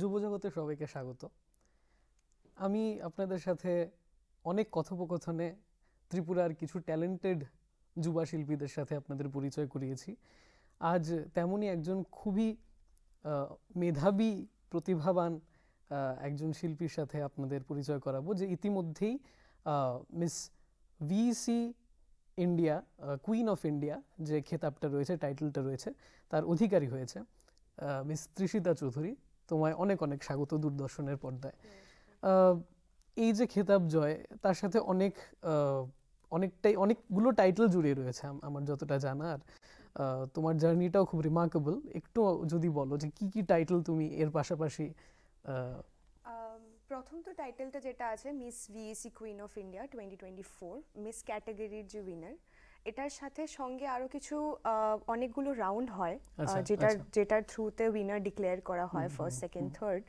যুবজগতে সবাইকে স্বাগত। আমি আপনাদের সাথে অনেক কথোপকথনে ত্রিপুরার কিছু ট্যালেন্টেড যুবা শিল্পীদের সাথে আপনাদের পরিচয় করিয়েছি। আজ তেমনই একজন খুবই মেধাবী, প্রতিভাবান একজন শিল্পীর সাথে আপনাদের পরিচয় করাবো, যে ইতিমধ্যেই miss VC India, queen of India যে খেতাবটা রয়েছে, টাইটেলটা রয়েছে, তার অধিকারী হয়েছে। মিস তৃষিতা চৌধুরী, তোমায় অনেক অনেক স্বাগত দূরদর্শনের পর্দায়। এই যে খেতাব জয়, তার সাথে অনেকগুলো টাইটেল জুড়ে রয়েছে আমার যতটা জানা। আর তোমার জার্নিটাও খুব রিমার্কেবল। একটু যদি বলো যে কি কি টাইটেল তুমি এর পাশাপাশি। প্রথম তো টাইটেলটা যেটা আছে miss ভিএসি queen of India 2024, miss ক্যাটাগরির যে উইনার, এটার সাথে সঙ্গে আরও কিছু অনেকগুলো রাউন্ড হয় যেটার থ্রুতে উইনার ডিক্লেয়ার করা হয়, ফার্স্ট, সেকেন্ড, থার্ড।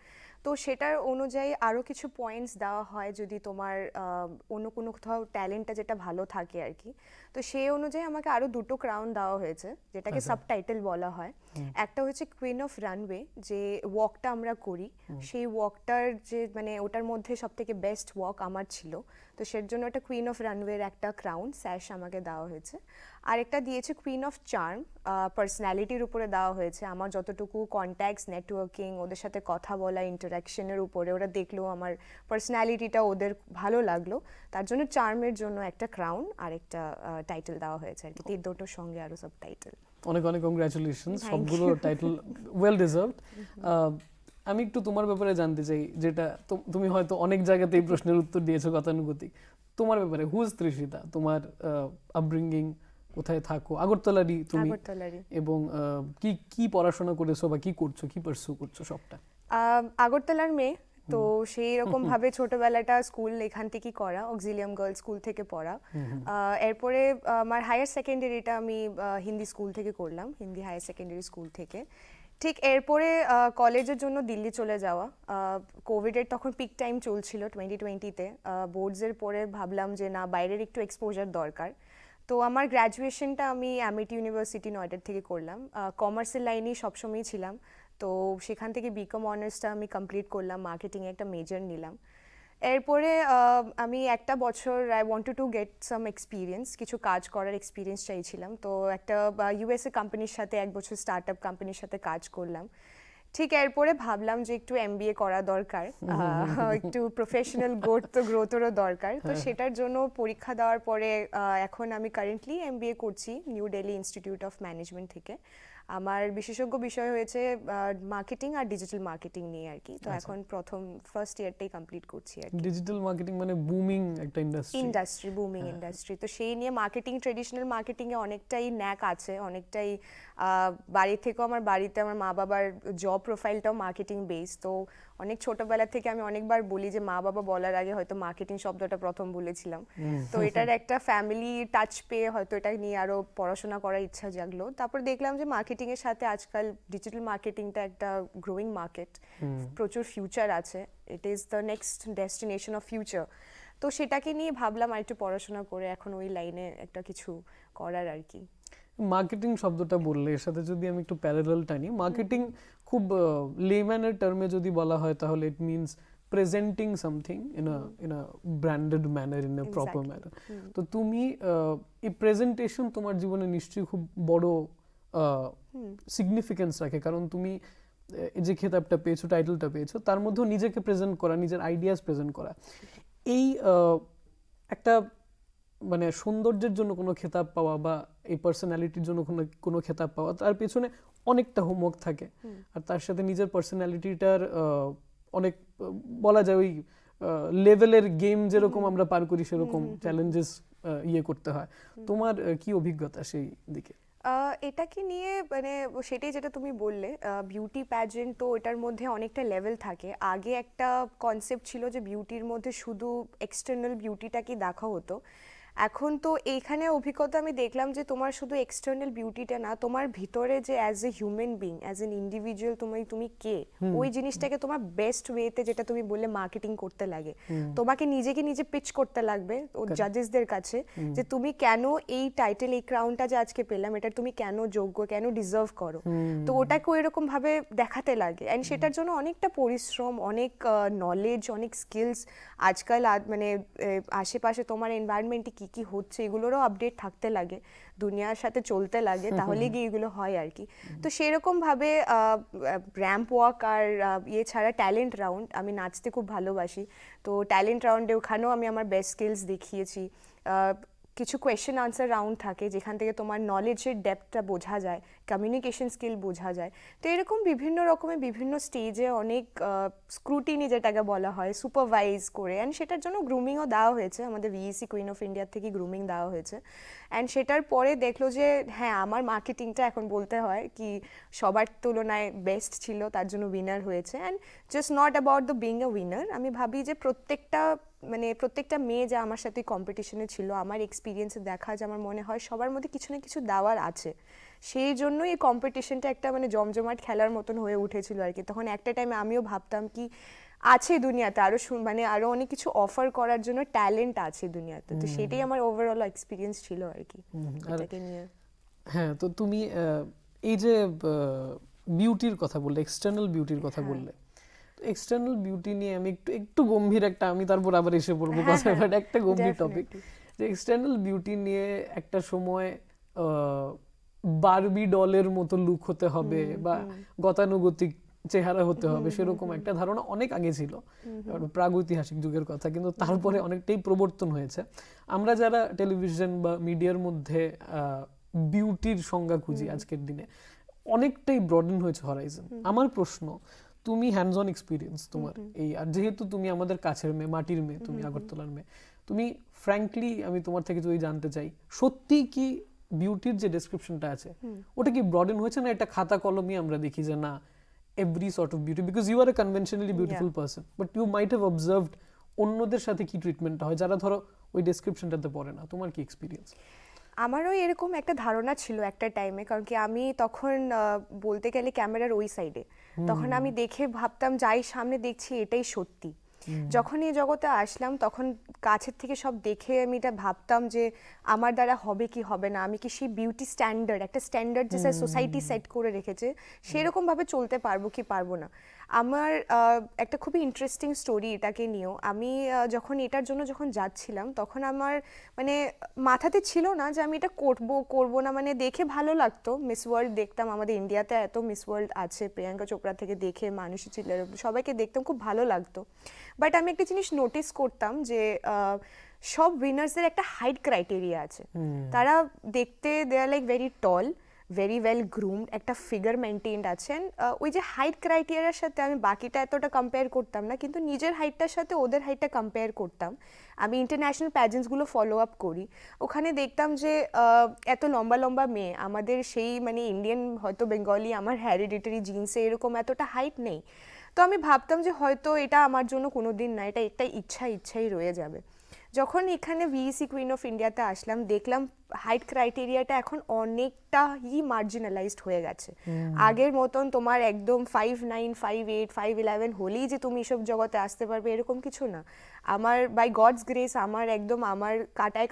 তো সেটার অনুযায়ী আরও কিছু পয়েন্টস দেওয়া হয় যদি তোমার অন্য কোনো কোথাও ট্যালেন্টটা যেটা ভালো থাকে আর কি। তো সেই অনুযায়ী আমাকে আরও দুটো ক্রাউন দেওয়া হয়েছে, যেটাকে সাবটাইটেল বলা হয়। একটা হচ্ছে কুইন অফ রানওয়ে, যে ওয়াকটা আমরা করি, সেই ওয়াকটার যে মানে ওটার মধ্যে সব থেকে বেস্ট ওয়াক আমার ছিল, তো সের জন্য একটা কুইন অফ রানওয়ের একটা ক্রাউন স্যাশ আমাকে দেওয়া হয়েছে। আরেকটা দিয়েছে কুইন অফ চার্ম, পার্সোনালিটির উপরে দেওয়া হয়েছে। আমার যতটুকু কন্ট্যাক্টস, নেটওয়ার্কিং, ওদের সাথে কথা বলা, ইন্টারাকশনের উপরে, ওরা দেখলো আমার পার্সোনালিটিটা ওদের ভালো লাগলো, তার জন্য চার্মের জন্য একটা ক্রাউন আর একটা টাইটেল দেওয়া হয়েছে আর কি। এই দুটোর সঙ্গে আরও সব টাইটেল। অনেক অনেক কংগ্রাচুলেশনস, সবগুলো টাইটেল ওয়েল ডিজার্ভড। আমি একটু তোমার ব্যাপারে জানতে চাই, যেটা তুমি হয়তো অনেক জায়গাতে এই প্রশ্নের উত্তর দিয়েছো গতানুগতিক। তোমার ব্যাপারে, হু ইজ তৃষিতা, তোমার আপব্রিঙ্গিং, কোথায় থাকো? আগরতলারই তুমি, এবং কি কি পড়াশোনা করেছো বা কি করছো, কি পারসু করছো সবটা? আগরতলার মেয়ে, তো সেই রকম ভাবে ছোটবেলাটা স্কুল এখান থেকেই করা, অক্সিলিয়াম গার্লস স্কুল থেকে পড়া। এরপরে আমার হায়ার সেকেন্ডারিটা আমি হিন্দি স্কুল থেকে করলাম, হিন্দি হায়ার সেকেন্ডারি স্কুল থেকে। ঠিক এরপরে কলেজের জন্য দিল্লি চলে যাওয়া। কোভিডের তখন পিক টাইম চলছিল 2020-তে। বোর্ডসের পরে ভাবলাম যে না, বাইরের একটু এক্সপোজার দরকার। তো আমার গ্র্যাজুয়েশনটা আমি অ্যামিটি ইউনিভার্সিটি নয়ডার থেকে করলাম। কমার্সের লাইনেই সবসময়ই ছিলাম, তো সেখান থেকে বিকম অনার্সটা আমি কমপ্লিট করলাম, মার্কেটিংয়ে একটা মেজর নিলাম। এরপরে আমি একটা বছর I wanted to get some experience, কিছু কাজ করার এক্সপিরিয়েন্স চাইছিলাম। তো একটা ইউএসএ কোম্পানির সাথে, এক বছর স্টার্ট আপ কোম্পানির সাথে কাজ করলাম। ঠিক এরপরে ভাবলাম যে একটু এমবিএ করা দরকার, একটু প্রফেশনাল গ্রোথেরও দরকার। তো সেটার জন্য পরীক্ষা দেওয়ার পরে এখন আমি কারেন্টলি এমবিএ করছি new Delhi institute of management থেকে। আমার বিশেষজ্ঞ বিষয় হয়েছে মার্কেটিং আর ডিজিটাল মার্কেটিং নিয়ে আর কি। তো এখন ফার্স্ট ইয়ারটাই কমপ্লিট করছি আর কি। ডিজিটাল মার্কেটিং মানে বুমিং একটা ইন্ডাস্ট্রি, বুমিং ইন্ডাস্ট্রি। তো সেই নিয়ে মার্কেটিং, ট্রেডিশনাল মার্কেটিং এ অনেকটাই ন্যাক আছে, অনেকটাই বাড়ি থেকেও, আমার বাড়িতে আমার মা বাবার জব প্রোফাইলটাও মার্কেটিং বেস। তো অনেক ছোটবেলা থেকে আমি অনেকবার বলি যে মা বাবা বলার আগে হয়তো মার্কেটিং শব্দটা প্রথম বলেছিলাম। তো এটার একটা ফ্যামিলি টাচ পেয়ে হয়তো এটা নিয়ে আরো পড়াশোনা করার ইচ্ছা জাগলো। তারপর দেখলাম যে মার্কেটিং এর সাথে আজকাল ডিজিটাল মার্কেটিংটা একটা গ্রোয়িং মার্কেট, প্রচুর ফিউচার আছে, it is the next destination of future. তো সেটাকে নিয়ে ভাবলাম আর একটু পড়াশোনা করে এখন ওই লাইনে একটা কিছু করার আর কি। মার্কেটিং শব্দটা বললে, এর সাথে যদি আমি একটু প্যারালাল টানি, মার্কেটিং খুব লেম্যানের টার্মে যদি বলা হয় তাহলে it means presenting something in a branded manner, in a proper manner. তো তুমি এই প্রেজেন্টেশন তোমার জীবনে নিশ্চয়ই খুব বড় সিগনিফিকেন্স রাখে, কারণ তুমি যে খেতাবটা পেয়েছো, টাইটেলটা পেয়েছো, তার মধ্যেও নিজেকে প্রেজেন্ট করা, নিজের আইডিয়াস প্রেজেন্ট করা, এই একটা মানে সৌন্দর্যের জন্য কোনো খেতাব পাওয়া বা এই পার্সোনালিটির জন্য কোনো খেতাব পাওয়া, তার পেছনে অনেকটা হোমওয়ার্ক থাকে। আর তার সাথে নিজের পার্সোনালিটিটার অনেক বলা যায় ওই লেভেলের গেম যেরকম আমরা পার করি, সেরকম চ্যালেঞ্জেস করতে হয়। তোমার কি অভিজ্ঞতা সেই দিকে? এটাকে নিয়ে মানে সেটাই যেটা তুমি বললে, বিউটি প্যাজেন্ট, তো এটার মধ্যে অনেকটা লেভেল থাকে। আগে একটা কনসেপ্ট ছিল যে বিউটির মধ্যে শুধু এক্সটার্নাল বিউটিটাকে দেখা হতো, এখন তো এইখানে অভিজ্ঞতা আমি দেখলাম যে তোমার শুধু এক্সটার্নাল বিউটিটা না, তোমার ভিতরে যে as a human being, as an individual তুমি কে, ওই জিনিসটাকে তোমার বেস্ট ওয়েতে, যেটা তুমি বললে মার্কেটিং করতে লাগে, তোমাকে নিজেকে নিজে পিচ করতে লাগবে ও জাজেসদের কাছে যে তুমি কেন এই টাইটেল, এই ক্রাউনটা যে আজকে পেলাম, এটা তুমি কেন যোগ্য, কেন ডিজার্ভ করো। তো ওটাকে ওইরকম ভাবে দেখাতে লাগে, অ্যান্ড সেটার জন্য অনেকটা পরিশ্রম, অনেক নলেজ, অনেক স্কিলস। আজকাল মানে আশেপাশে তোমার এনভায়রনমেন্টে কি কি হচ্ছে এগুলোরও আপডেট থাকতে লাগে, দুনিয়ার সাথে চলতে লাগে, তাহলে গিয়ে এগুলো হয় আর কি। তো সেরকম ভাবে র্যাম্প ওয়াক আর ইয়ে ছাড়া ট্যালেন্ট রাউন্ড, আমি নাচতে খুব ভালোবাসি, তো ট্যালেন্ট রাউন্ডে ওখানেও আমি আমার বেস্ট স্কিলস দেখিয়েছি। কিছু কোয়েশ্চেন আনসার রাউন্ড থাকে যেখান থেকে তোমার নলেজের ডেপথটা বোঝা যায়, কমিউনিকেশন স্কিল বোঝা যায়। তো এরকম বিভিন্ন রকমের বিভিন্ন স্টেজে অনেক স্ক্রুটিনি যেটাকে বলা হয় সুপারভাইজ করে, অ্যান্ড সেটার জন্য গ্রুমিংও দেওয়া হয়েছে, আমাদের ভিইসি কুইন অফ ইন্ডিয়া থেকে গ্রুমিং দেওয়া হয়েছে। অ্যান্ড সেটার পরে দেখলো যে হ্যাঁ, আমার মার্কেটিংটা এখন বলতে হয় কি সবার তুলনায় বেস্ট ছিল, তার জন্য উইনার হয়েছে। And just not about the being a winner, আমি ভাবি যে প্রত্যেকটা মেয়ে যা আমার সাথে কম্পিটিশনে ছিল, আমার এক্সপিরিয়েন্সে দেখা যে আমার মনে হয় সবার মধ্যে কিছু না কিছু দেওয়ার আছে, সেই জন্যই এই কম্পিটিশনটা একটা জমজমাট খেলার মতন হয়ে উঠেছিল আর কি। তখন একটা টাইমে আমিও ভাবতাম কি আছে দুনিয়াতে আরো আরো অনেক কিছু অফার করার জন্য ট্যালেন্ট আছে দুনিয়াতে, তো সেটাই আমার ওভারঅল এক্সপিরিয়েন্স ছিল আর কি এটাকে নিয়ে। হ্যাঁ, তো তুমি এই যে বিউটির কথা বললে, এক্সটার্নাল বিউটির কথা বললে, এক্সটার্নাল বিউটি নিয়ে আমি একটু গম্ভীর আমি তারপর আবার এসে পড়বো কথা, বাট একটা গম্ভীর টপিক, যে এক্সটার্নাল বিউটি নিয়ে একটা সময় বারবি ডলের মতো লুক হতে হবে বা গতানুগতিক চেহারা হতে হবে, সেরকম একটা ধারণা অনেক আগে ছিল, প্রাগৈতিহাসিক যুগের কথা, কিন্তু তারপরে অনেকটাই প্রবর্তন হয়েছে। আমরা যারা টেলিভিশন বা মিডিয়ার মধ্যে বিউটির সংজ্ঞা খুঁজি আজকের দিনে, অনেকটাই ব্রডেন হয়েছে হরাইজন। আমার প্রশ্ন, তুমি হ্যান্ডস অন এক্সপিরিয়েন্স তোমার এই, আর যেহেতু তুমি আমাদের কাছের মেয়ে, মাটির মেয়ে, তুমি আগরতলার মেয়ে, তুমি ফ্র্যাঙ্কলি আমি তোমার থেকে যদি জানতে চাই, সত্যি কি বিউটির যে ডেসক্রিপশনটা আছে ওটা কি ব্রডেন হয়েছে, না এটা খাতা কলমই আমরা দেখি যে না every sort of beauty, because you are a conventionally beautiful person, but you might have observed অন্যদের সাথে কি ট্রিটমেন্টটা হয় যারা ধরো ওই ডেসক্রিপশনটাতে পড়ে না, তোমার কি এক্সপিরিয়েন্স? আমারও এরকম একটা ধারণা ছিল একটা টাইমে, কারণ কি আমি তখন বলতে গেলে ক্যামেরার ওই সাইডে, তখন আমি দেখে ভাবতাম যাই সামনে দেখছি এটাই সত্যি। যখন এই জগতে আসলাম তখন কাছের থেকে সব দেখে আমি এটা ভাবতাম যে আমার দ্বারা হবে কি হবে না, আমি কি সেই বিউটি স্ট্যান্ডার্ড, একটা স্ট্যান্ডার্ড যে সোসাইটি সেট করে রেখেছে সেরকম ভাবে চলতে পারবো কি পারবো না। আমার একটা খুবই ইন্টারেস্টিং স্টোরি এটাকে নিয়েও। আমি যখন এটার জন্য যখন যাচ্ছিলাম তখন আমার মাথাতে ছিল না যে আমি এটা করবো না, দেখে ভালো লাগতো, মিস ওয়ার্ল্ড দেখতাম, আমাদের ইন্ডিয়াতে এত মিস ওয়ার্ল্ড আছে, প্রিয়াঙ্কা চোপড়া থেকে দেখে মানুষী চিল্লার সবাইকে দেখতাম, খুব ভালো লাগতো। বাট আমি একটা জিনিস নোটিস করতাম যে সব উইনার্সদের একটা হাইট ক্রাইটেরিয়া আছে, তারা দেখতে they are like very tall, very well groomed, একটা ফিগার মেনটেন্ড আছেন। ওই যে হাইট ক্রাইটেরিয়ার সাথে আমি বাকিটা এতটা কম্পেয়ার করতাম না, কিন্তু নিজের হাইটটার সাথে ওদের হাইটটা কম্পেয়ার করতাম। আমি ইন্টারন্যাশনাল প্যাজেন্টসগুলো ফলো আপ করি, ওখানে দেখতাম যে এত লম্বা লম্বা মেয়ে, আমাদের সেই ইন্ডিয়ান হয়তো বেঙ্গলি আমার হেরিডিটারি জিন্সে এরকম এতটা হাইট নেই। তো আমি ভাবতাম যে হয়তো এটা আমার জন্য কোনো দিন না, এটা একটা ইচ্ছাই রয়ে যাবে। যখন এখানে ভিইসি কুইন অফ ইন্ডিয়াতে আসলাম দেখলাম হাইট ক্রাইটেরিয়াটা এখন অনেকটাই মার্জিনালাইজড হয়ে গেছে। আগের মতন তোমার একদম 5'9", 5'8", 5'11" হলেই যে তুমি এসব জগতে আসতে পারবে এরকম কিছু না। আমার বাই গডস গ্রেস আমার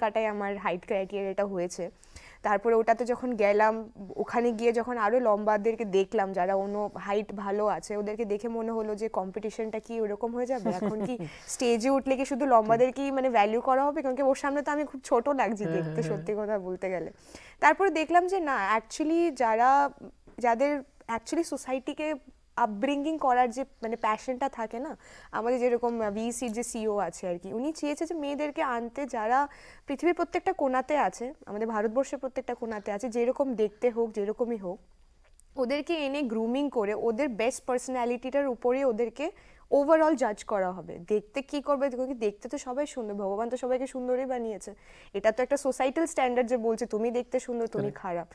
কাটায় আমার হাইট ক্রাইটেরিয়াটা হয়েছে। তারপরে ওটাতে যখন গেলাম, ওখানে গিয়ে যখন আরও লম্বাদেরকে দেখলাম যারা অন্য হাইট ভালো আছে, ওদেরকে দেখে মনে হলো যে কম্পিটিশনটা কি ওরকম হয়ে যাবে, এখন কি স্টেজে উঠলে কি শুধু লম্বাদেরকেই ভ্যালু করা হবে, কারণ কি ওর সামনে তো আমি খুব ছোট লাগছি দেখতে, সত্যি কথা বলতে গেলে। তারপরে দেখলাম যে না, অ্যাকচুয়ালি যাদের অ্যাকচুয়ালি সোসাইটিকে আপব্রিঙ্গিং করার যে প্যাশনটা থাকে না, আমাদের যেরকম ভিইসির যে সিও আছে আর কি, উনি চেয়েছে যে মেয়েদেরকে আনতে যারা পৃথিবীর প্রত্যেকটা কোণাতে আছে, আমাদের ভারতবর্ষের প্রত্যেকটা কোণাতে আছে, যেরকম দেখতে হোক যেরকমই হোক, ওদেরকে এনে গ্রুমিং করে ওদের বেস্ট পার্সোনালিটিটার উপরে ওদেরকে ওভারঅল জাজ করা হবে। দেখতে কি করবে, দেখতে তো সবাই সুন্দর, ভগবান তো সবাইকে সুন্দরই বানিয়েছে, এটা তো একটা সোসাইটাল স্ট্যান্ডার্ড যে বলছে তুমি দেখতে সুন্দর তুমি খারাপ।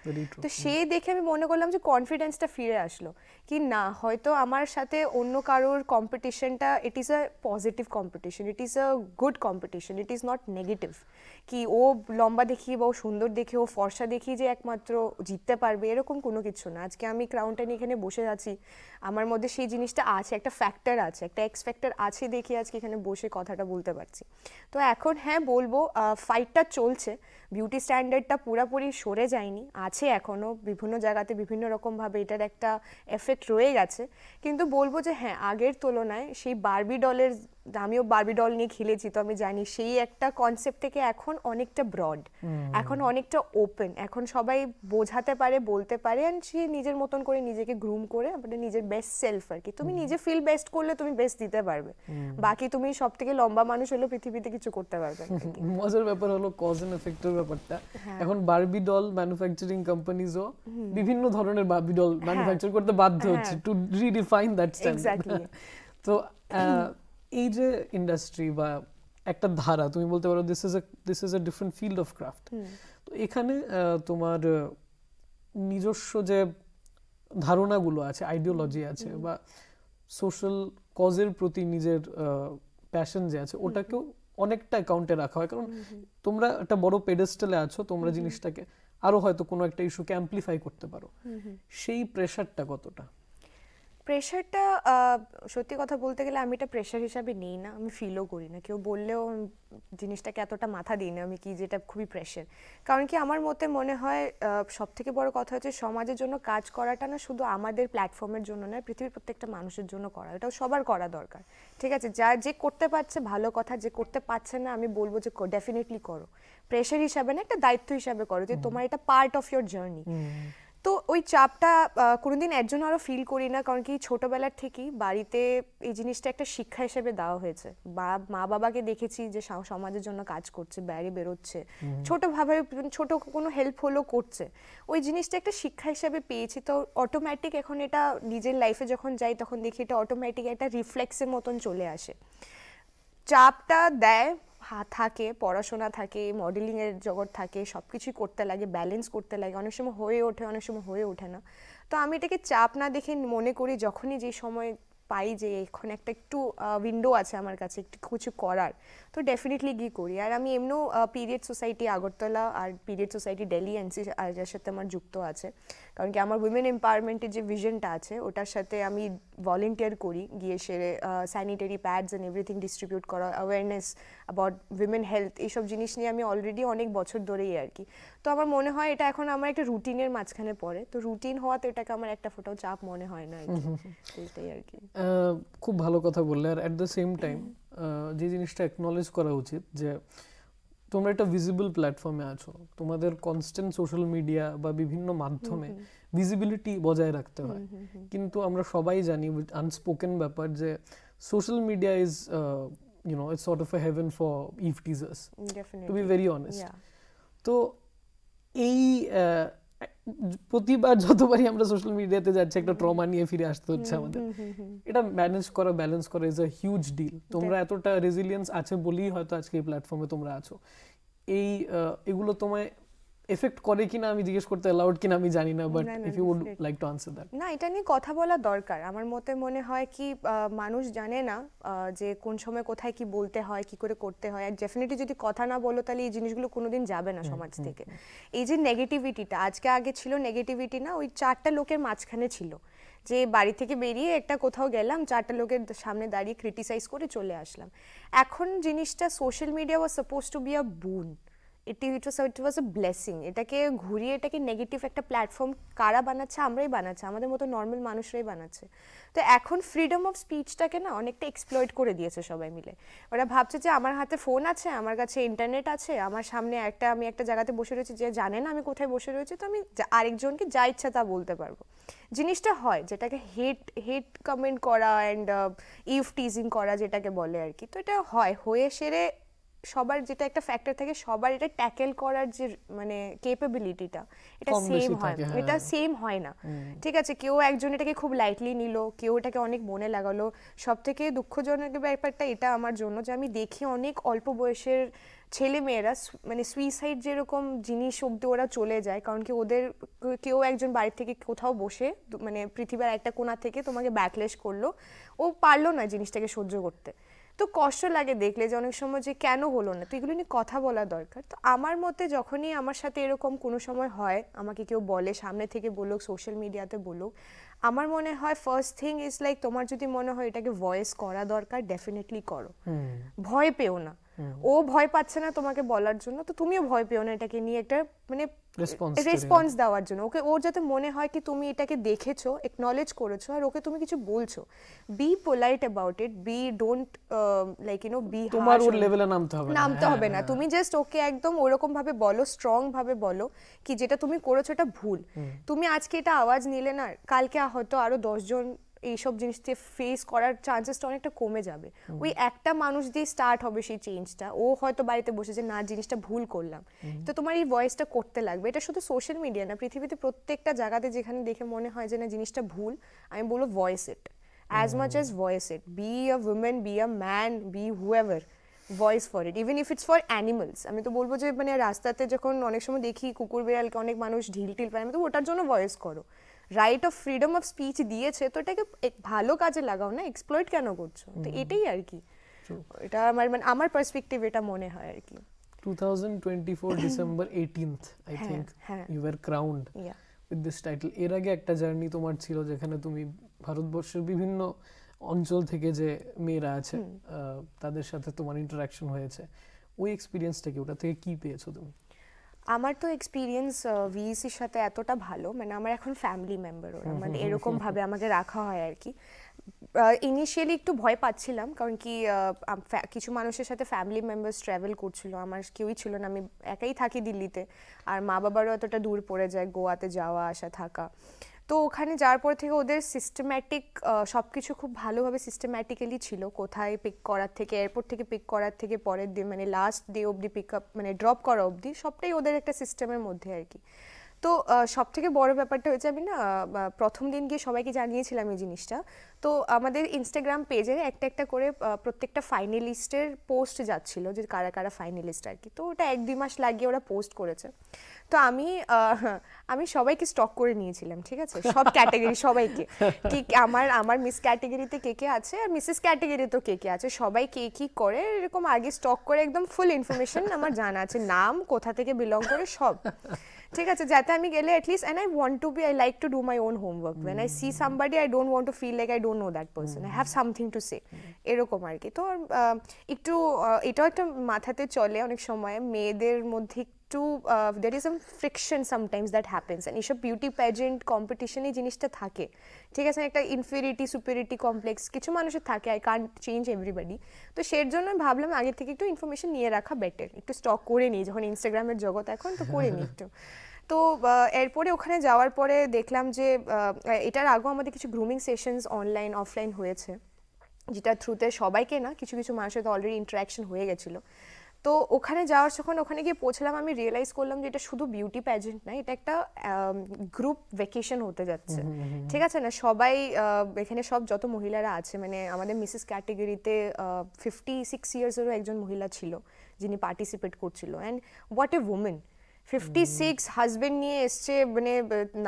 তো সেই দেখে আমি মনে করলাম যে কনফিডেন্সটা ফিরে আসলো কি না, হয়তো আমার সাথে অন্য কারোর কম্পিটিশনটা it is a positive competition, it is a good competition, it is not negative. কি ও লম্বা দেখিয়ে বা ও সুন্দর দেখে ও ফর্সা দেখিয়ে যে একমাত্র জিততে পারবে এরকম কোনো কিছু না। আজকে আমি ক্রাউনটা নিয়ে এখানে বসে আছি, আমার মধ্যে সেই জিনিসটা আছে, একটা ফ্যাক্টর আছে, একটা এক্স ফ্যাক্টর আছে দেখে আজকে এখানে বসে কথাটা বলতে পারছি। তো এখন হ্যাঁ বলবো ফাইটটা চলছে, বিউটি স্ট্যান্ডার্ডটা পুরোপুরি সরে যায়নি, আছে এখনও বিভিন্ন জায়গাতে বিভিন্ন রকমভাবে এটার একটা এফেক্ট রয়ে গেছে, কিন্তু বলবো যে হ্যাঁ আগের তুলনায় সেই বারবি ডলের, আমিও বারবি ডল নিয়ে খেলেছি তো আমি জানি, সেই একটা কনসেপ্ট থেকে এখন অনেকটা ব্রড, এখন অনেকটা ওপেন, এখন সবাই বোঝাতে পারে বলতে পারে, অ্যান্ড সে নিজের মতন করে নিজেকে গ্রুম করে নিজের বেস্ট সেলফ আর কি, তুমি নিজে ফিল বেস্ট করলে তুমি বেস্ট দিতে পারবে, বাকি তুমি সব থেকে লম্বা মানুষ হলেও পৃথিবীতে কিছু করতে পারবে না। মজার ব্যাপার হলো কজ এন্ড এফেক্টের ব্যাপারটা, এখন বারবি ডল ম্যানুফ্যাকচারিং কোম্পানিজও বিভিন্ন ধরনের বারবি ডল ম্যানুফ্যাকচার করতে বাধ্য হচ্ছে টু রিডিফাইন দ্যাট স্ট্যান্ডার্ড। তো এই যে ইন্ডাস্ট্রি বা একটা ধারা, তুমি বলতে পারো this is a different field of craft. তো এখানে তোমার নিজস্ব যে ধারণাগুলো আছে, আইডিওলজি আছে বা সোশ্যাল কজের প্রতি নিজের প্যাশন যে আছে ওটাকেও অনেকটা অ্যাকাউন্টে রাখা হয়, কারণ তোমরা একটা বড় পেডেস্টালে আছো, তোমরা জিনিসটাকে আরো হয়তো কোনো একটা ইস্যুকে অ্যাম্পলিফাই করতে পারো, সেই প্রেশারটা কতটা? প্রেশারটা সত্যি কথা বলতে গেলে আমি এটা প্রেশার হিসাবে নিই না, আমি ফিলও করি না, কেউ বললেও জিনিসটাকে এতটা মাথা দিই না আমি কি যেটা খুবই প্রেশার। কারণ কি আমার মতে মনে হয় সব থেকে বড় কথা হচ্ছে সমাজের জন্য কাজ করাটা না শুধু আমাদের প্ল্যাটফর্মের জন্য নয়, পৃথিবীর প্রত্যেকটা মানুষের জন্য করা, এটাও সবার করা দরকার, ঠিক আছে? যা যে করতে পারছে ভালো কথা, যে করতে পারছে না আমি বলবো যে ডেফিনেটলি করো, প্রেশার হিসাবে না, একটা দায়িত্ব হিসাবে করো যে তোমার এটা পার্ট অফ ইয়োর জার্নি। তো ওই চাপটা কোনোদিন এর জন্য আরও ফিল করি না, কারণ কি ছোটোবেলার থেকেই বাড়িতে এই জিনিসটা একটা শিক্ষা হিসেবে দেওয়া হয়েছে, মা বাবাকে দেখেছি যে সমাজের জন্য কাজ করছে, বাইরে বেরোচ্ছে, ছোটোভাবে ছোটো কোনো হেল্প হলেও করছে, ওই জিনিসটা একটা শিক্ষা হিসেবে পেয়েছি। তো অটোমেটিক এখন এটা নিজের লাইফে যখন যাই তখন দেখি এটা অটোমেটিক একটা রিফ্লেক্সের মতন চলে আসে, চাপটা দেয়, থাকে, পড়াশোনা থাকে, মডেলিংয়ের জগৎ থাকে, সব কিছুই করতে লাগে, ব্যালেন্স করতে লাগে, অনেক সময় হয়ে ওঠে, অনেক সময় হয়ে ওঠে না। তো আমি এটাকে চাপ না দেখে মনে করি যখনই যে সময় পাই যে এখন একটা একটু উইন্ডো আছে আমার কাছে একটু কিছু করার, তো ডেফিনেটলি গিয়ে করি। আর আমি এমনিও পিরিয়ড সোসাইটি আগরতলা আর পিরিয়ড সোসাইটি দিল্লি এনসি যার সাথে আমার যুক্ত আছে, কারণ কি আমার উইমেন এম্পাওয়ারমেন্টের যে ভিশনটা আছে ওটার সাথে আমি ভলেন্টিয়ার করি, গিয়ে সেরে sanitary pads and everything distribute করা, অ্যাওয়ারনেস অ্যাবাউট উইমেন হেলথ, এইসব জিনিস নিয়ে আমি অলরেডি অনেক বছর ধরেই আর কি। তো আমার মনে হয় এটা এখন আমার একটা রুটিনের মাঝখানে পড়ে, তো রুটিন হওয়াতে এটাকে আমার একটা ফোটাও চাপ মনে হয় না আর কি, এটাই আর কি। খুব ভালো কথা বললে। আর অ্যাট দ্য সেম টাইম যে জিনিসটা অ্যাকনলেজ করা উচিত যে তোমরা একটা ভিজিবল প্ল্যাটফর্মে আছো, তোমাদের কনস্ট্যান্ট সোশ্যাল মিডিয়া বা বিভিন্ন মাধ্যমে ভিজিবিলিটি বজায় রাখতে হয়, কিন্তু আমরা সবাই জানি আনস্পোকেন ব্যাপার যে social media is it's sort of a heaven for Eve teasers, to be very honest. তো এই প্রতিবার যতবারই আমরা সোশ্যাল মিডিয়াতে যাচ্ছি একটা ট্রমা নিয়ে ফিরে আসতে হচ্ছে আমাদের, এটা ম্যানেজ করা, ব্যালেন্স করা ইজ আ হিউজ ডিল। তোমরা এতটা রেজিলিয়েন্স আছে বলেই হয়তো আজকে এই প্ল্যাটফর্মে তোমরা আছো। এগুলো তোমায় এফেক্ট করে কিনা আমি জিজ্ঞেস করতে অ্যালাউড কিনা আমি জানি না, but if you would like to answer that. না, এটা নিয়ে কথা বলা দরকার, আমার মতে মনে হয় কি মানুষ জানে না যে কোন সময় কোথায় কি বলতে হয়, কি করে করতে হয়, আর ডেফিনেটলি যদি কথা না বলো তাহলে এই জিনিসগুলো কোনোদিন যাবে না সমাজ থেকে। এই যে নেগেটিভিটিটা আগে ছিল নেগেটিভিটি না, ওই চারটা লোকের মাঝখানে ছিল, যে বাড়ি থেকে বেরিয়ে একটা কোথাও গেলাম, চারটা লোকের সামনে দাঁড়িয়ে ক্রিটিসাইজ করে চলে আসলাম। এখন জিনিসটা social media was suppose two be a বুন, ইট ওয়াজ আ ব্লেসিং, এটাকে ঘুরিয়ে এটাকে নেগেটিভ একটা প্ল্যাটফর্ম কারা বানাচ্ছে? আমরাই বানাচ্ছে, আমাদের মতো নর্মাল মানুষরাই বানাচ্ছে। তো এখন ফ্রিডম অফ স্পিচটাকে না অনেকটা এক্সপ্লয়েট করে দিয়েছে সবাই মিলে। ওরা ভাবছে যে আমার হাতে ফোন আছে, আমার কাছে ইন্টারনেট আছে, আমার সামনে আমি একটা জায়গাতে বসে রয়েছি, যে জানে না আমি কোথায় বসে রয়েছি, তো আমি আরেকজনকে যা ইচ্ছা তা বলতে পারবো। জিনিসটা হয় যেটাকে হেট কমেন্ট করা অ্যান্ড ইভ টিজিং করা যেটাকে বলে আর কি, তো এটা হয়ে সেরে সবার যেটা একটা ফ্যাক্টর থাকে, সবার এটা ট্যাকেল করার যে মানে ক্যাপাবিলিটিটা, এটা সেম হয় না, এটা সেম হয় না। ঠিক আছে, কেউ একজন এটাকে খুব লাইটলি নিল, কেউ এটাকে অনেক মনে লাগালো। সব থেকে দুঃখজনক ব্যাপারটা এটা আমার জন্য, যে আমি দেখি অনেক অল্প বয়সের ছেলে মেয়েরা মানে সুইসাইড যেরকম জিনিস অব্দি ওরা চলে যায়, কারণ কি ওদের কেউ একজন বাড়ি থেকে কোথাও বসে মানে পৃথিবীর একটা কোণা থেকে তোমাকে ব্যাকলেশ করলো, ও পারলো না জিনিসটাকে সহ্য করতে। তো কষ্ট লাগে দেখলে যে অনেক সময় যে কেন হলো না, তো এগুলো নিয়ে কথা বলা দরকার। তো আমার মতে যখনই আমার সাথে এরকম কোনো সময় হয়, আমাকে কেউ বলে, সামনে থেকে বলুক, সোশ্যাল মিডিয়াতে বলুক, আমার মনে হয় ফার্স্ট থিং ইজ লাইক, তোমার যদি মনে হয় এটাকে ভয়েস করা দরকার, ডেফিনেটলি করো, ভয় পেও না। ও ভয় পাচ্ছে না তোমাকে বলার জন্য, তো তুমিও ভয় পেও না এটাকে নিয়ে একটা মানে রেসপন্স দেওয়ার জন্য। ওকে, ওর যাতে মনে হয় কি তুমি এটাকে দেখেছো, একনলেজ করেছো, আর ওকে তুমি কিছু বলছো। Be polite about it, be don't like you know be harsh, তোমার ওর লেভেলে নামতে হবে না। তুমি জাস্ট ওকে একদম ওরকম ভাবে বলো, স্ট্রং ভাবে বলো কি যেটা তুমি করেছো এটা ভুল। তুমি আজকে এটা আওয়াজ নিলে না, কালকে হয়তো আরো 10 জন এইসব জিনিসকে ফেস করার চান্সেসটা অনেকটা কমে যাবে। ওই একটা মানুষ দিয়ে স্টার্ট হবে সেই চেঞ্জটা। ও হয়তো বাড়িতে বসে যে না, জিনিসটা ভুল করলাম, তো তোমার এই ভয়েসটা করতে লাগবে। এটা শুধু সোশ্যাল মিডিয়া না, পৃথিবীতে প্রত্যেকটা জায়গাতে যেখানে দেখে মনে হয় যে না জিনিসটা ভুল, আমি বলবো voice it, as much as voice it. Be a woman, be a man, be whoever, voice for it, even if it's for animals. আমি তো বলবো যে মানে রাস্তাতে যখন অনেক সময় দেখি কুকুর বিড়ালকে অনেক মানুষ ঢিল পায়, আমি তো ওটার জন্য ভয়েস করো। Right of freedom of speech দিয়েছে, তো এটাকে ভালো কাজে লাগাও না, এক্সপ্লয়েট কেন করছো? তো এটাই আর কি, এটা আমার মানে আমার পার্সপেক্টিভ এটা মনে হয় আর কি। 2024 December 18th I think you were crowned with this title. এর আগে একটা জার্নি তোমার ছিল যেখানে তুমি ভারতবর্ষের বিভিন্ন অঞ্চল থেকে যে মেয়েরা আছে তাদের সাথে তোমার ইন্টারাকশন হয়েছে, ওই এক্সপিরিয়েন্সটা কি, ওটা থেকে কি পেয়েছো তুমি? আমার তো এক্সপিরিয়েন্স ভিইসির সাথে এতটা ভালো, মানে আমার এখন ফ্যামিলি মেম্বার ওরা, মানে এরকম ভাবে আমাকে রাখা হয় আর কি। ইনিশিয়ালি একটু ভয় পাচ্ছিলাম, কারণ কি কিছু মানুষের সাথে ফ্যামিলি মেম্বার্স ট্রাভেল করছিল, আমার কেউই ছিল না, আমি একাই থাকি দিল্লিতে, আর মা বাবারও এতটা দূর পড়ে যায় গোয়াতে যাওয়া আসা থাকা। তো ওখানে যাওয়ার পর থেকে ওদের সিস্টেম্যাটিক সব কিছু খুব ভালোভাবে সিস্টেম্যাটিক্যালি ছিল, কোথায় পিক করার থেকে, এয়ারপোর্ট থেকে পিক করার থেকে পরের দিন মানে লাস্ট ডে অবধি পিক আপ মানে ড্রপ করা অবধি সবটাই ওদের একটা সিস্টেমের মধ্যে আর কি। তো সব থেকে বড় ব্যাপারটা হয়েছে, আমি না প্রথম দিন গিয়ে সবাইকে জানিয়েছিলাম এই জিনিসটা। তো আমাদের ইনস্টাগ্রাম পেজে একটা একটা করে প্রত্যেকটা ফাইনালিস্টের পোস্ট যাচ্ছিল, যে কারা কারা ফাইনালিস্ট আর কি। তো ওটা 1-2 মাস লাগিয়ে ওরা পোস্ট করেছে। তো আমি সবাইকে স্টক করে নিয়েছিলাম, ঠিক আছে, সব ক্যাটাগরি সবাইকে, কি আমার মিস ক্যাটাগরিতে কে কে আছে আর মিসেস ক্যাটাগরিতেও কে কে আছে, সবাই কে কি করে এরকম আগে স্টক করে একদম ফুল ইনফরমেশন আমার জানা আছে, নাম, কোথা থেকে বিলং করে সব, ঠিক আছে, যাতে আমি গেলে at least, and I like to do my own homework, when I see somebody I don't want to feel like I don't know that person, I have something to say, এরকম আর কি। তো একটু এটাও একটা মাথাতে চলে অনেক সময় মেয়েদের মধ্যে একটু there is some friction sometimes that happens, and এইসব বিউটি প্যাজেন্ট কম্পিটিশন এই জিনিসটা থাকে, ঠিক আছে, একটা ইনফিরিটি সুপিরিটি কমপ্লেক্স কিছু মানুষের থাকে, আই কান্ট চেঞ্জ এভরিবডি। তো সেই জন্য ভাবলাম আগে থেকে একটু ইনফরমেশন নিয়ে রাখা বেটার, একটু স্টক করে নিই, যখন ইনস্টাগ্রামের জগৎ এখন, তো করে নিই একটু। তো এরপরে ওখানে যাওয়ার পরে দেখলাম যে এটার আগেও আমাদের কিছু গ্রুমিং সেশনস অনলাইন অফলাইন হয়েছে, যেটা থ্রুতে সবাইকে না, কিছু কিছু মানুষের তো অলরেডি ইন্টারাকশন হয়ে গেছিলো। তো ওখানে যাওয়ার যখন ওখানে গিয়ে পৌঁছলাম, আমি রিয়েলাইজ করলাম যে এটা শুধু বিউটি প্যাজেন্ট না, এটা একটা গ্রুপ ভ্যাকেশন হতে যাচ্ছে, ঠিক আছে না, সবাই এখানে সব যত মহিলারা আছে, মানে আমাদের মিসেস ক্যাটাগরিতে 56 ইয়ার্সেরও একজন মহিলা ছিল যিনি পার্টিসিপেট করছিল, and what a women, 56 husband নিয়ে এসছে, মানে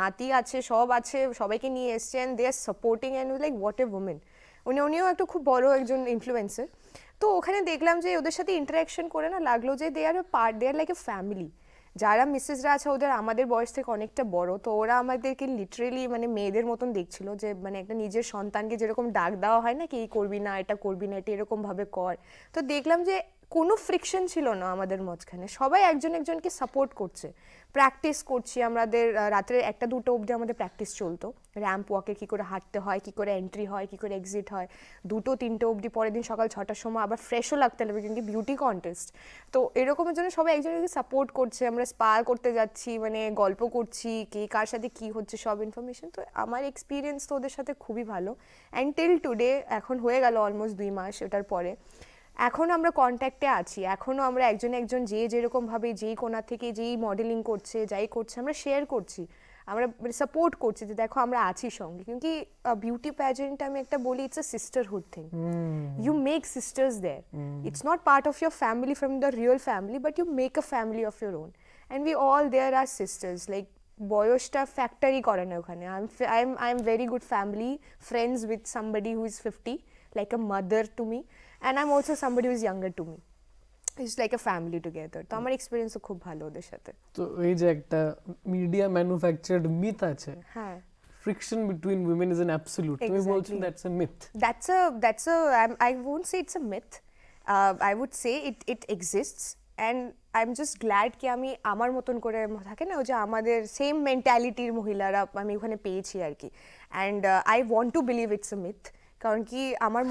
নাতি আছে, সব আছে, সবাইকে নিয়ে এসছে, and they are supporting, and like what a women. উনিও একটা খুব বড় একজন ইনফ্লুয়েন্সার। তো ওখানে দেখলাম যে ওদের সাথে ইন্টারাকশন করে না লাগলো যে দে আর লাইক এ ফ্যামিলি। যারা মিসেসরা আছে ওদের আমাদের বয়স থেকে অনেকটা বড়, তো ওরা আমাদেরকে লিটারেলি মানে মেয়েদের মতন দেখছিল, যে মানে একটা নিজের সন্তানকে যেরকম ডাক দেওয়া হয় না, কি এই করবি না, এটা করবি না, এটা এরকম ভাবে কর। তো দেখলাম যে কোনো ফ্রিকশন ছিল না আমাদের মাঝখানে, সবাই একজন একজনকে সাপোর্ট করছে। প্র্যাকটিস করছি আমাদের, রাত্রে 1-2 অবধি আমাদের প্র্যাকটিস চলতো, র্যাম্প ওয়াকে কী করে হাঁটতে হয়, কী করে এন্ট্রি হয়, কী করে এক্সিট হয়, 2-3 অবধি, পরের দিন সকাল 6টার সময় আবার ফ্রেশও লাগতে লাগবে, কিন্তু বিউটি কন্টেস্ট। তো এরকমের জন্য সবাই একজনকে সাপোর্ট করছে, আমরা স্পা করতে যাচ্ছি, মানে গল্প করছি, কে কার সাথে কী হচ্ছে সব ইনফরমেশন। তো আমার এক্সপিরিয়েন্স তো ওদের সাথে খুবই ভালো, অ্যান্ড টিল টুডে, এখন হয়ে গেল অলমোস্ট 2 মাস ওটার পরে। এখন আমরা কন্ট্যাক্টে আছি, এখনো আমরা একজন যে যেরকম ভাবে যেই কোণা থেকে যেই মডেলিং করছে যাই করছে আমরা শেয়ার করছি, আমরা সাপোর্ট করছি যে দেখো আমরা আছি সঙ্গে। কিন্তু বিউটি প্যাজেন্ট আমি একটা বলি it's a sisterhood thing, you make sisters there, it's not part of your family from the real family, but you make a family of your own, and we all there are sisters. Like বয়সটা factory করে না ওখানে। I am very good family friends with somebody who is 50, like a mother to me, and I am also somebody who is younger to me. It's like a family together. তো আমার এক্সপিরিয়েন্সও খুব ভালো ওদের সাথে। তো এই যে একটা মিডিয়া ম্যানুফ্যাকচারড মিথ আছে, হ্যাঁ, friction between women is an absolute, তুমি বলছো Exactly. that's a myth. that's a I won't say it's a myth. I would say it exists, and I'm just glad কি আমি আমার মতন করে থাকে না ওই যে আমাদের সেম মেন্টালিটির মহিলারা আমি ওখানে পেয়েছি আর কি। And I want to believe it's a myth, কারণ কি আমার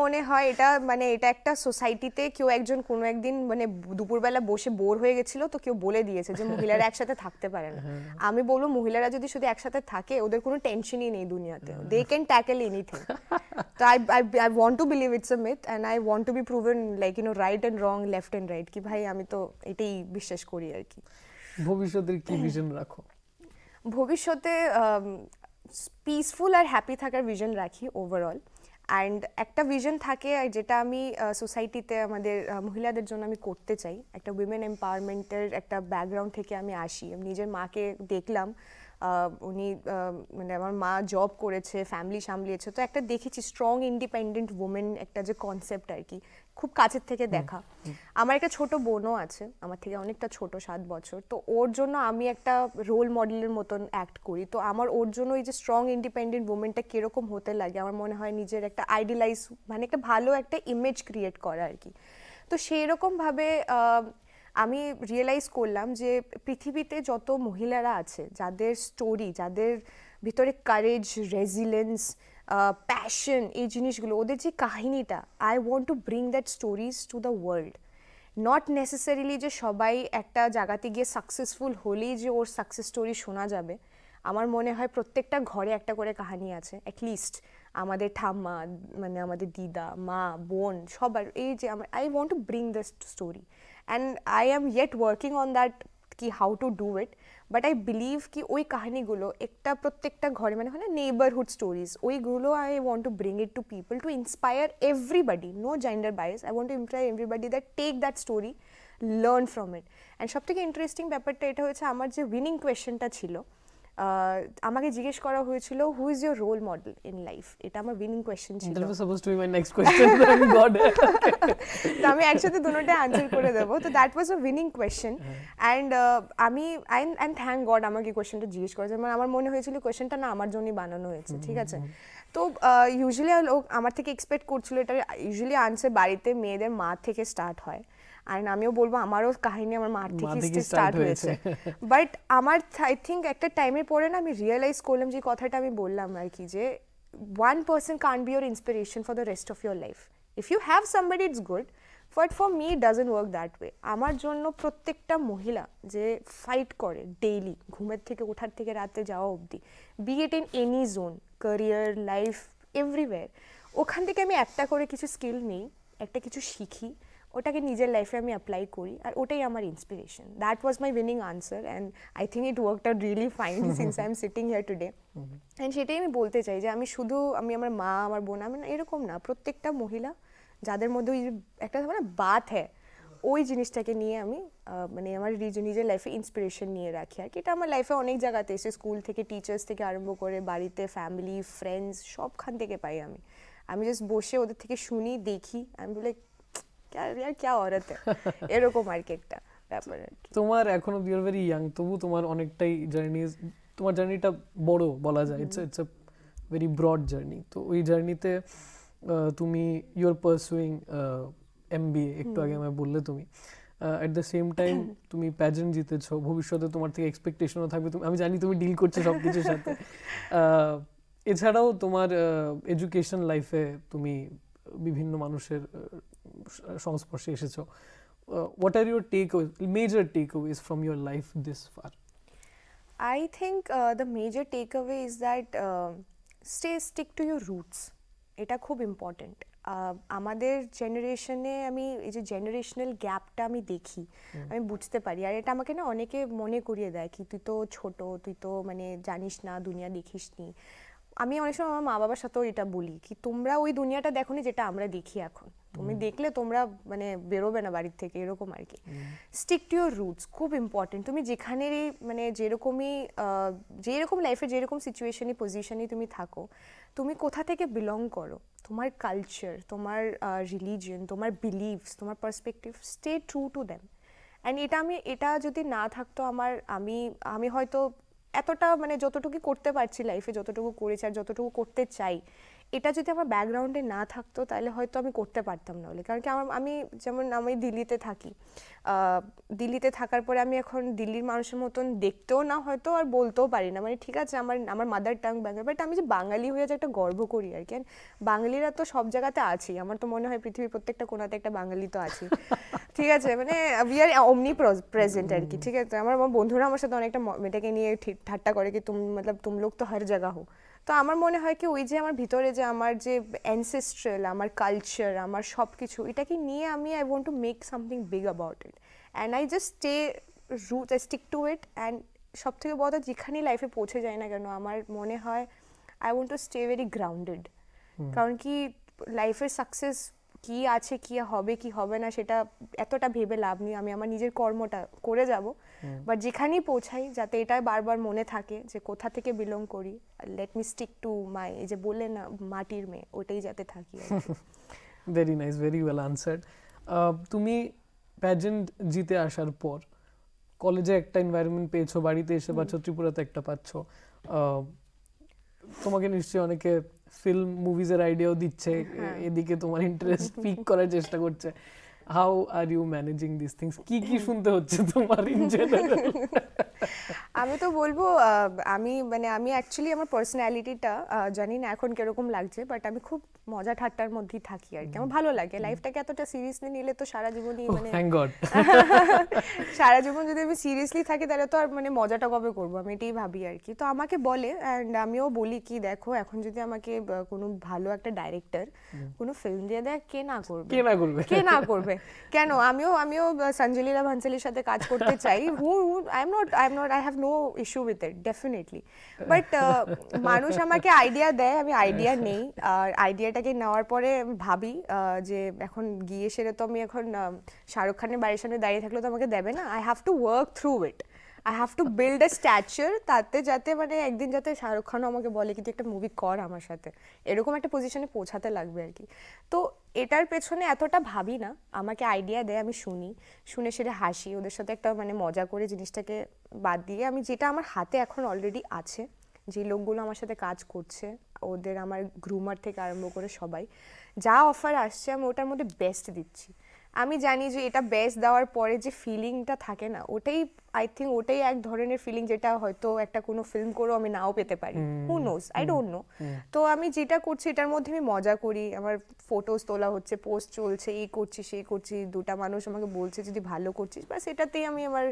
মনে হয় এটা মানে এটা একটা সোসাইটিতে কেউ একজন কোনো একদিন মানে দুপুরবেলা বসে বোর হয়ে গেছিল তো কেউ বলে দিয়েছে যে মহিলারা একসাথে থাকতে পারে না। আমি বলবো মহিলারা যদি শুধু একসাথে থাকে ওদের কোনো টেনশনই নেই দুনিয়াতে, দে ক্যান ট্যাকেল এনিথিং। তো I want to believe it's a myth, and I want to be proven like right and wrong, left and right, কি ভাই আমি তো এটাই বিশ্বাস করি আর কি। ভবিষ্যতের কি ভিশন রাখো? ভবিষ্যতে পিসফুল আর হ্যাপি থাকার ভিশন রাখি ওভারঅল। অ্যান্ড একটা ভিশন থাকে যেটা আমি সোসাইটিতে আমাদের মহিলাদের জন্য আমি করতে চাই। একটা উইমেন এম্পাওয়ারমেন্টের একটা ব্যাকগ্রাউন্ড থেকে আমি আসি। আমি নিজের মাকে দেখলাম, উনি মানে আমার মা জব করেছে, ফ্যামিলি সামলিয়েছে, তো একটা দেখেছি স্ট্রং ইন্ডিপেন্ডেন্ট উমেন একটা যে কনসেপ্ট আর কি খুব কাছের থেকে দেখা। আমার একটা ছোট বোনও আছে, আমার থেকে অনেকটা ছোট, 7 বছর। তো ওর জন্য আমি একটা রোল মডেলের মতন অ্যাক্ট করি। তো আমার ওর জন্য এই যে স্ট্রং ইন্ডিপেন্ডেন্ট উমেনটা কীরকম হতে লাগে আমার মনে হয় নিজের একটা আইডিয়ালাইজ মানে একটা ভালো একটা ইমেজ ক্রিয়েট করা আর কি। তো সেই রকমভাবে আমি রিয়েলাইজ করলাম যে পৃথিবীতে যত মহিলারা আছে যাদের স্টোরি, যাদের ভিতরে কারেজ, রেজিলেন্স, প্যাশন, এই জিনিসগুলো ওদের যে কাহিনীটা, I want to bring that stories to the world. Not necessarily যে সবাই একটা জায়গাতে গিয়ে সাকসেসফুল হলেই যে ওর সাকসেস স্টোরি শোনা যাবে। আমার মনে হয় প্রত্যেকটা ঘরে একটা করে কাহিনী আছে, অ্যাটলিস্ট আমাদের ঠাম্মা মানে আমাদের দিদা, মা, বোন সবার এই যে I want to bring the story, and I am yet working on that কি how to do it. But I believe কি ওই কাহিনীগুলো একটা প্রত্যেকটা ঘরে মানে হয় না নেইবারহুড স্টোরিজ, ওইগুলো I want to bring it to people to inspire everybody, no gender bias. I want to inspire everybody that take that story, learn from it. And সবথেকে ইন্টারেস্টিং ব্যাপারটা এটা হয়েছে আমার যে উইনিং কোয়েশ্চেনটা ছিল, আমাকে জিজ্ঞেস করা হয়েছিল who is your role model in life, এটা আমার উইনিং কোয়েশ্চেন ছিল। That was supposed to be my next question. Thank God. তো আমি একসাথে দুটোটা আনসার করে দেবো। তো that was a winning question, and আমি অ্যান্ড থ্যাংক গড আমাকে এই কোয়েশ্চেনটা জিজ্ঞেস করেছে। মানে আমার মনে হয়েছিল কোয়েশ্চেনটা না আমার জন্যই বানানো হয়েছে, ঠিক আছে। তো ইউজুয়ালি লোক আমার থেকে এক্সপেক্ট করছিল এটা ইউজুয়ালি আনসার বাড়িতে মেয়েদের মা থেকে স্টার্ট হয়, আর আমিও বলবো আমারও কাহিনী আমার মার থেকে স্টার্ট হয়েছে। বাট আমার আই থিঙ্ক একটা টাইমের পরে না আমি রিয়েলাইজ করলাম যে কথাটা আমি বললাম আর কি, যে one person can't be your inspiration for the rest of your life. If you have somebody it's good, but for me it doesn't work that way. আমার জন্য প্রত্যেকটা মহিলা যে ফাইট করে ডেইলি ঘুমের থেকে ওঠার থেকে রাতে যাওয়া অবধি, be it in any zone, career, life, everywhere, ওখান থেকে আমি একটা করে কিছু স্কিল নিই, একটা কিছু শিখি, ওটাকে নিজের লাইফে আমি অ্যাপ্লাই করি, আর ওটাই আমার inspiration. That was my winning answer, and I think it worked out really fine since I am sitting here today. অ্যান্ড সেটাই আমি বলতে চাই যে আমি আমার মা, আমার বোন, আমি এরকম না, প্রত্যেকটা মহিলা যাদের মধ্যে ওই একটা মানে বাত হ্যাঁ, ওই জিনিসটাকে নিয়ে আমি মানে আমার নিজের লাইফে ইন্সপিরেশন নিয়ে রাখি আর কি। এটা আমার লাইফে অনেক জায়গাতে এসে, স্কুল থেকে, টিচার্স থেকে আরম্ভ করে বাড়িতে, ফ্যামিলি, ফ্রেন্ডস, সবখান থেকে পাই আমি জাস্ট বসে ওদের থেকে শুনি, দেখি, আমি বলে क्या औरत है এরকম আর কি একটা ব্যাপার আর কি। তোমার এখনো ইউ আর ভেরি ইয়াং, তবু তোমার অনেকটাই তোমার জার্নিটা বড় বলা যায়। It's a very broad journey. তো ওই জার্নিতে তুমি ইউ আর পারসুইং MBA, একটু আগে আমায় বললে তুমি। অ্যাট দ্য সেম টাইম তুমি প্যাজেন্ট জিতেছো, ভবিষ্যতে তোমার থেকে এক্সপেকটেশনও থাকবে, আমি জানি তুমি ডিল করছো সব কিছুর সাথে। এছাড়াও তোমার এডুকেশন লাইফে তুমি বিভিন্ন মানুষের সংস্পর্শে এসেছো। What are your major takeaways from your life this far? I think the major takeaway is that stick to your roots. এটা খুব ইম্পর্টেন্ট। আমাদের জেনারেশনে আমি এই যে জেনারেশনাল গ্যাপটা আমি দেখি, আমি বুঝতে পারি। আর এটা আমাকে না অনেকে মনে করিয়ে দেয় কি তুই তো ছোট, তুই তো মানে জানিস না, দুনিয়া দেখিসনি। আমি অনেক সময় আমার মা বাবার সাথেও এটা বলি কি তোমরা ওই দুনিয়াটা দেখোনি যেটা আমরা দেখি এখন, তুমি দেখলে তোমরা মানে বেরোবে না বাড়ির থেকে, এরকম আর কি। স্টিক টু ইউর রুটস, খুব ইম্পর্টেন্ট। তুমি যেখানেরই মানে যেরকম লাইফে যেরকম সিচুয়েশনে পজিশনে তুমি থাকো, তুমি কোথা থেকে বিলং করো, তোমার কালচার, তোমার রিলিজিয়ন, তোমার বিলিভস, তোমার perspective, stay true to them. And এটা যদি না থাকতো আমি হয়তো এতটা মানে যতটুকু করতে পারছি লাইফে, যতটুকু করেছি আর যতটুকু করতে চাই, এটা যদি আমার ব্যাকগ্রাউন্ডে না থাকতো তাহলে হয়তো আমি করতে পারতাম না বলে। কারণ কি আমি দিল্লিতে থাকি, দিল্লিতে থাকার পরে আমি এখন দিল্লির মানুষের মতন দেখতেও না হয়তো আর বলতেও পারি না, মানে ঠিক আছে আমার মাদার টাং বাংলা, বাট আমি যে বাঙালি হয়ে যে একটা গর্ব করি আর কি। বাঙালিরা তো সব জায়গাতে আছি, আমার তো মনে হয় পৃথিবীর প্রত্যেকটা কোনাতে একটা বাঙালি তো আছে, ঠিক আছে, মানে উই আর অমনি প্রেজেন্ট আর কি, ঠিক আছে। আমার বন্ধুরা আমার সাথে অনেকটা এটাকে নিয়ে ঠাট্টা করে কি তুম লোক তো হর জায়গা হো। তো আমার মনে হয় কি ওই যে আমার ভিতরে যে আমার যে অ্যানসেস্ট্রাল, আমার কালচার, আমার সব কিছু, এটাকে নিয়ে I want to make something big about it, and I just stick to it. And সব থেকে বড় যেখানেই লাইফে পৌঁছে যায় না কেন, আমার মনে হয় I want to stay very grounded. কারণ কি লাইফের সাকসেস কি আছে, কি হবে কি হবে না, সেটা এতটা ভেবে লাভ নেই। আমি আমার নিজের কর্মটা করে যাব, বাট যেখানেই পৌঁছাই যাতে এটা বারবার মনে থাকে যে কোথা থেকে বিলং করি, let me stick to my, এই যে বলে না মাটির মেয়ে, ওটাই যাতে থাকি। Very nice, very well answered. তুমি প্যাজেন্ট জিতে আসার পর কলেজে একটা এনভায়রনমেন্ট পেয়েছো, বাড়িতে এসে পাচ্ছ, ত্রিপুরাতে একটা পাচ্ছ, তোমাকে নিশ্চয়ই অনেকে ফিল্ম মুভিজের আইডিয়াও দিচ্ছে, এদিকে তোমার ইন্টারেস্ট পিক করার চেষ্টা করছে। How are you managing this things? কি কি শুনতে হচ্ছে তোমার ইন জেনারেল? আমি তো বলবো আমি অ্যাকচুয়ালি আমার পার্সোনালিটিটা জানি না এখন কিরকম লাগছে, বাট আমি খুব মজা ঠাট্টার মধ্যেই থাকি আর কি। আমার ভালো লাগে লাইফটাকে এতটা সিরিয়াসলি নিলে তো সারা জীবনই মানে থ্যাঙ্ক গড সারা জীবন যদি আমি সিরিয়াসলি থাকি তাহলে তো আর মানে মজাটা কবে করবো, আমি এটাই ভাবি আর কি। তো আমাকে বলে, অ্যান্ড আমিও বলি কি দেখো এখন যদি আমাকে কোনো ভালো একটা ডাইরেক্টর কোনো ফিল্ম দিয়ে দেয়, কে না করবে, কে না করবে কেন? আমিও সঞ্জয় লীলা ভান্সালির সাথে কাজ করতে চাই। I have no issue with it, definitely. But মানুষ আমাকে আইডিয়া দেয়, আমি আইডিয়া নেই, আর আইডিয়াটাকে নেওয়ার পরে ভাবি যে এখন গিয়ে সেরে তো আমি এখন শাহরুখ খানের বাড়ির সামনে দাঁড়িয়ে থাকলে তো আমাকে দেবে না, I have to work through it. I have to build a stature, তাতে যাতে মানে একদিন যাতে শাহরুখ খানও আমাকে বলে কি তুই একটা মুভি কর আমার সাথে, এরকম একটা পজিশনে পৌঁছাতে লাগবে আর কি। তো এটার পেছনে এতটা ভাবি না, আমাকে আইডিয়া দেয়, আমি শুনে সেটা হাসি, ওদের সাথে একটা মানে মজা করে জিনিসটাকে বাদ দিয়ে আমি যেটা আমার হাতে এখন অলরেডি আছে, যে লোকগুলো আমার সাথে কাজ করছে, ওদের আমার গ্রুমার থেকে আরম্ভ করে সবাই যা অফার আসছে আমি ওটার মধ্যে বেস্ট দিচ্ছি। আমি জানি যে এটা বেস্ট দেওয়ার পরে যে ফিলিংটা থাকে না, ওটাই আই থিঙ্ক ওটাই এক ধরনের ফিলিং যেটা হয়তো একটা কোনো ফিল্ম করেও আমি নাও পেতে পারি, who knows, I don't no. তো আমি যেটা করছি এটার মধ্যে আমি মজা করি, আমার ফটোজ তোলা হচ্ছে, পোস্ট চলছে, এই করছি সেই করছি, দুটা মানুষ আমাকে বলছে যদি ভালো করছিস, বাস এটাতেই আমি আমার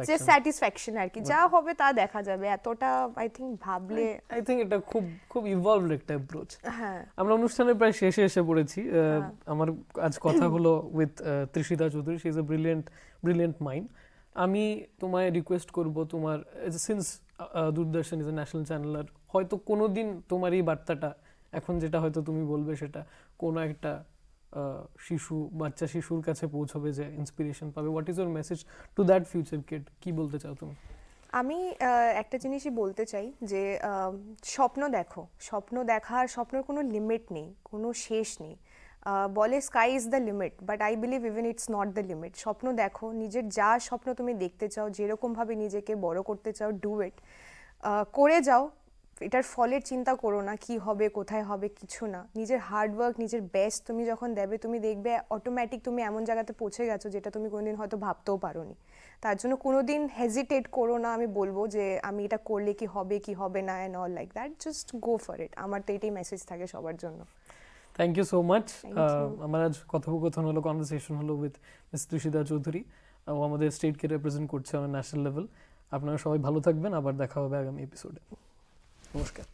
যে স্যাটিসফ্যাকশন আর কি, যা হবে তা দেখা যাবে, এতটা আই থিঙ্ক ভাবলে আই থিঙ্ক এটা খুব খুব ইভলভড একটা অ্যাপ্রোচ। হ্যাঁ, আমরা অনুষ্ঠানের প্রায় শেষে এসে পড়েছি। আমার আজ কথা হলো with Trishita Chowdhury, she is a brilliant mind. আমি তোমায় রিকোয়েস্ট করব, তোমার since Doordarshan is a national channel, আর হয়তো কোনোদিন তোমার এই বার্তাটা এখন যেটা হয়তো তুমি বলবে সেটা কোনো একটা বাচ্চা শিশুর কাছে পৌঁছবে যে ইন্সপিরেশন পাবে। What is your message to that future kid? কি বলতে চাও তুমি? আমি একটা জিনিসই বলতে চাই যে স্বপ্ন দেখো, স্বপ্ন দেখার স্বপ্নের কোনো লিমিট নেই, কোনো শেষ নেই। বলে sky is the limit, but I believe even it's not the limit. স্বপ্ন দেখো, নিজের যা স্বপ্ন তুমি দেখতে চাও, যেরকমভাবে নিজেকে বড় করতে চাও, ডু ইট, করে যাও। এটার ফলের চিন্তা করো না কি হবে কোথায় হবে, কিছু না। নিজের হার্ডওয়ার্ক, নিজের বেস্ট তুমি যখন দেবে, তুমি দেখবে অটোমেটিক তুমি এমন জায়গাতে পৌঁছে গেছো যেটা তুমি কোনোদিন হয়তো ভাবতেও পারোনি। তার জন্য কোনোদিন হেজিটেট করো না। আমি বলবো যে আমি এটা করলে কি হবে কি হবে না, and all like that, just go for it. আমার তো এটাই মেসেজ থাকে সবার জন্য। Thank you so much. আমার আজ কথোপকথন হলো, কনভারসেশন হলো উইথ মিস ত্রিশিতা চৌধুরী। ও আমাদের স্টেটকে রিপ্রেজেন্ট করছে আমার ন্যাশনাল লেভেল। আপনারা সবাই ভালো থাকবেন, আবার দেখা হবে আগামী এপিসোডে। নমস্কার।